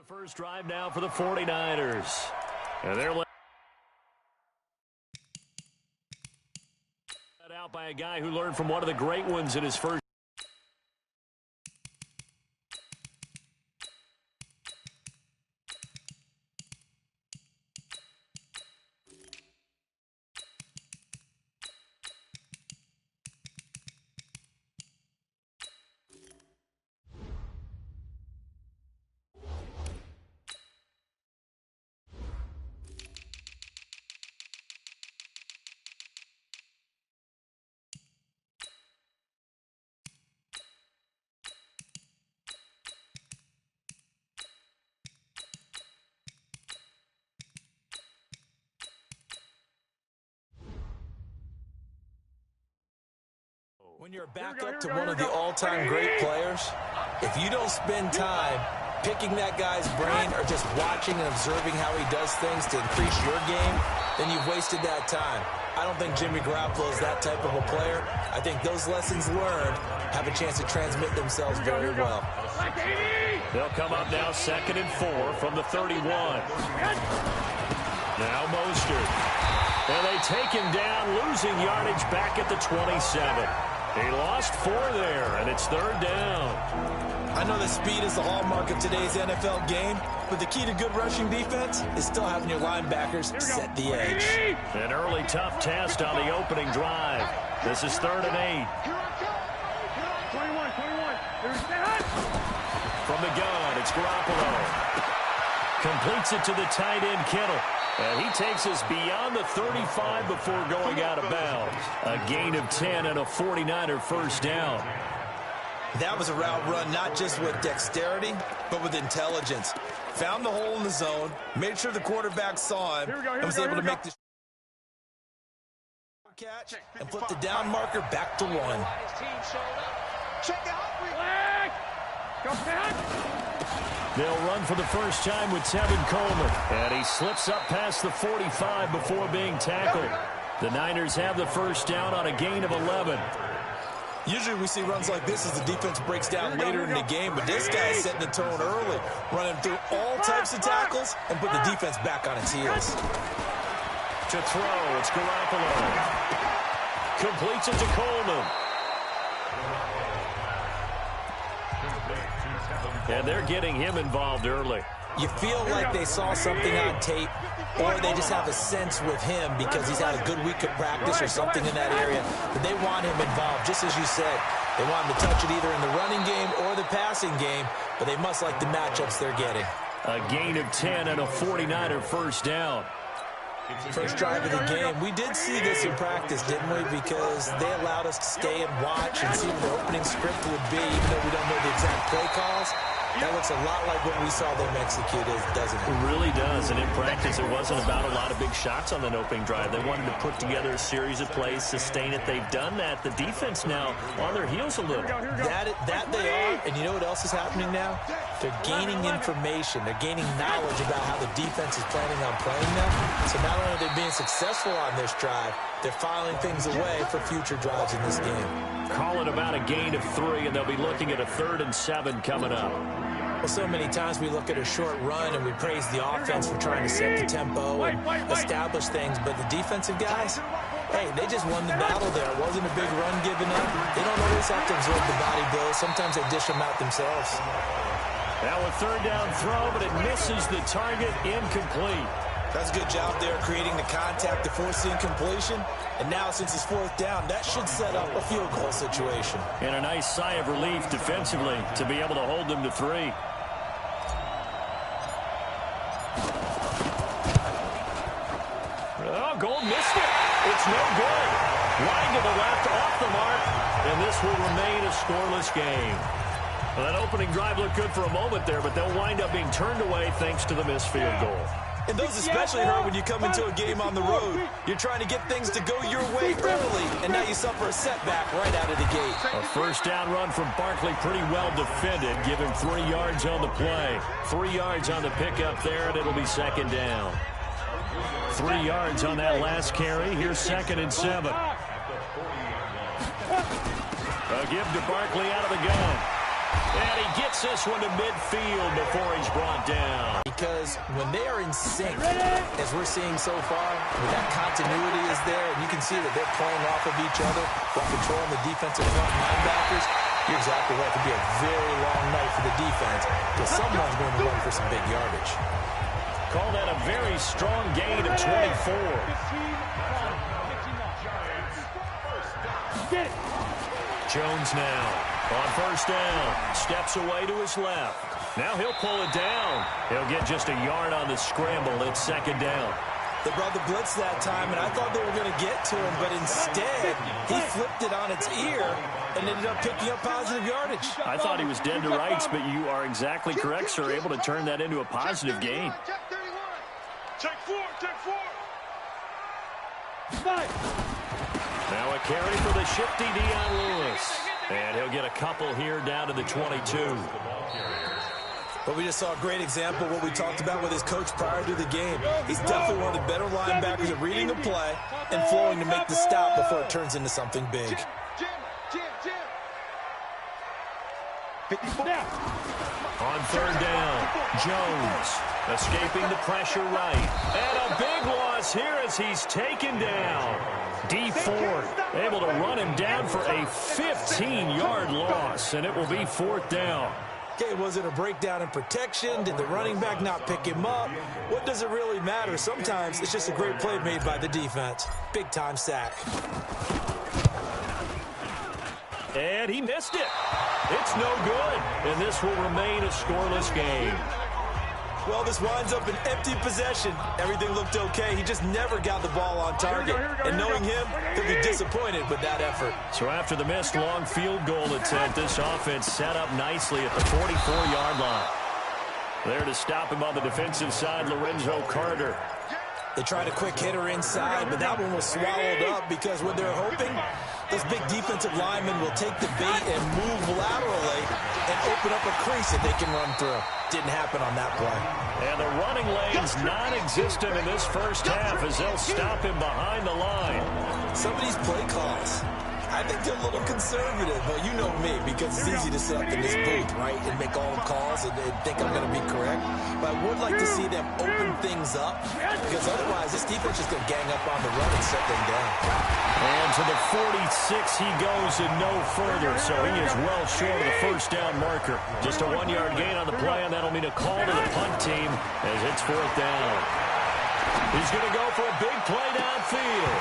First drive now for the 49ers. And they're led out by a guy who learned from one of the great ones in his first. When you're back up to one of the all-time great players, if you don't spend time picking that guy's brain or just watching and observing how he does things to increase your game, then you've wasted that time. I don't think Jimmy Garoppolo is that type of a player. I think those lessons learned have a chance to transmit themselves very well. They'll come up now 2nd and 4 from the 31. Now Mostert. And they take him down, losing yardage back at the 27. He lost 4 there, and it's 3rd down. I know that speed is the hallmark of today's NFL game, but the key to good rushing defense is still having your linebackers set the edge. An early tough test on the opening drive. This is 3rd and 8. 21. From the gun, it's Garoppolo. Completes it to the tight end, Kittle. And he takes us beyond the 35 before going out of bounds. A gain of 10 and a 49er first down. That was a route run not just with dexterity, but with intelligence. Found the hole in the zone, made sure the quarterback saw him, and was able to make the catch and flip the down marker back to 1. They'll run for the first time with Tevin Coleman. And he slips up past the 45 before being tackled. The Niners have the first down on a gain of 11. Usually we see runs like this as the defense breaks down later in the game, but this guy is setting the tone early, running through all types of tackles and put the defense back on its heels. To throw, it's Garoppolo. Completes it to Coleman. And they're getting him involved early. You feel like they saw something on tape, or they just have a sense with him because he's had a good week of practice or something in that area. But they want him involved, just as you said. They want him to touch it either in the running game or the passing game, but they must like the matchups they're getting. A gain of 10 and a 49er first down. First drive of the game. We did see this in practice, didn't we? Because they allowed us to stay and watch and see what the opening script would be, even though we don't know the exact play calls. That looks a lot like what we saw them execute, doesn't it? It really does. And in practice, it wasn't about a lot of big shots on that opening drive. They wanted to put together a series of plays, sustain it. They've done that. The defense now on their heels a little. That they are. And you know what else is happening now? They're gaining information. They're gaining knowledge about how the defense is planning on playing them. So not only are they being successful on this drive, they're filing things away for future drives in this game. Call it about a gain of 3, and they'll be looking at a 3rd and 7 coming up. Well, so many times we look at a short run and we praise the offense for trying to set the tempo and establish things, but the defensive guys, hey, they just won the battle there. It wasn't a big run given up. They don't always have to absorb the body blows. Sometimes they dish them out themselves. Now a 3rd down throw, but it misses the target, incomplete. That's a good job there creating the contact to force the incompletion. And now since it's 4th down, that should set up a field goal situation. And a nice sigh of relief defensively to be able to hold them to 3. Oh, Gold missed it. It's no good. Wide to the left, off the mark, and this will remain a scoreless game. Well, that opening drive looked good for a moment there, but they'll wind up being turned away thanks to the missed field goal. And those especially hurt when you come into a game on the road. You're trying to get things to go your way early, and now you suffer a setback right out of the gate. A first down run from Barkley, pretty well defended. Give him 3 yards on the play. 3 yards on the pickup there, and it'll be 2nd down. 3 yards on that last carry. Here's 2nd and 7. A give to Barkley out of the gun. And he gets this one to midfield before he's brought down. Because when they are in sync, as we're seeing so far, when that continuity is there, and you can see that they're playing off of each other while controlling the defensive front linebackers, you're exactly right. It could be a very long night for the defense because someone's going to run for some big yardage. Call that a very strong gain of 24. Jones now on first down. Steps away to his left. Now he'll pull it down. He'll get just a yard on the scramble. It's second down. They brought the blitz that time, and I thought they were going to get to him, but instead he flipped it on its ear and ended up picking up positive yardage. I thought he was dead to rights, but you are exactly correct, sir. Able to turn that into a positive gain. Take four. Now a carry for the shifty Dion Lewis. And he'll get a couple here down to the 22. But we just saw a great example of what we talked about with his coach prior to the game. He's definitely one of the better linebackers at reading the play and flowing to make the stop before it turns into something big. On third down, Jones escaping the pressure right. And a big loss here as he's taken down. D Ford able to run him down for a 15-yard loss, and it will be fourth down. Okay, was it a breakdown in protection? Did the running back not pick him up? What does it really matter? Sometimes it's just a great play made by the defense. Big-time sack. And he missed it. It's no good, and this will remain a scoreless game. Well, this winds up an empty possession. Everything looked okay. He just never got the ball on target. And knowing him, he'll be disappointed with that effort. So after the missed long field goal attempt, this offense set up nicely at the 44-yard line. There to stop him on the defensive side, Lorenzo Carter. They tried a quick hitter inside, but that one was swallowed up because what they're hoping, those big defensive linemen will take the bait and move laterally and open up a crease that they can run through. Didn't happen on that play. And the running lane's non-existent in this first half as they'll stop him behind the line. Some of these play calls, I think they're a little conservative. Well, you know me, because it's easy to sit up in this booth, right, and make all the calls and think I'm going to be correct. But I would like to see them open things up, because otherwise this defense is going to gang up on the run and shut them down. And to the 46 he goes and no further, so he is well short of the first down marker. Just a 1-yard gain on the play, and that'll mean a call to the punt team as it's fourth down. He's going to go for a big play downfield.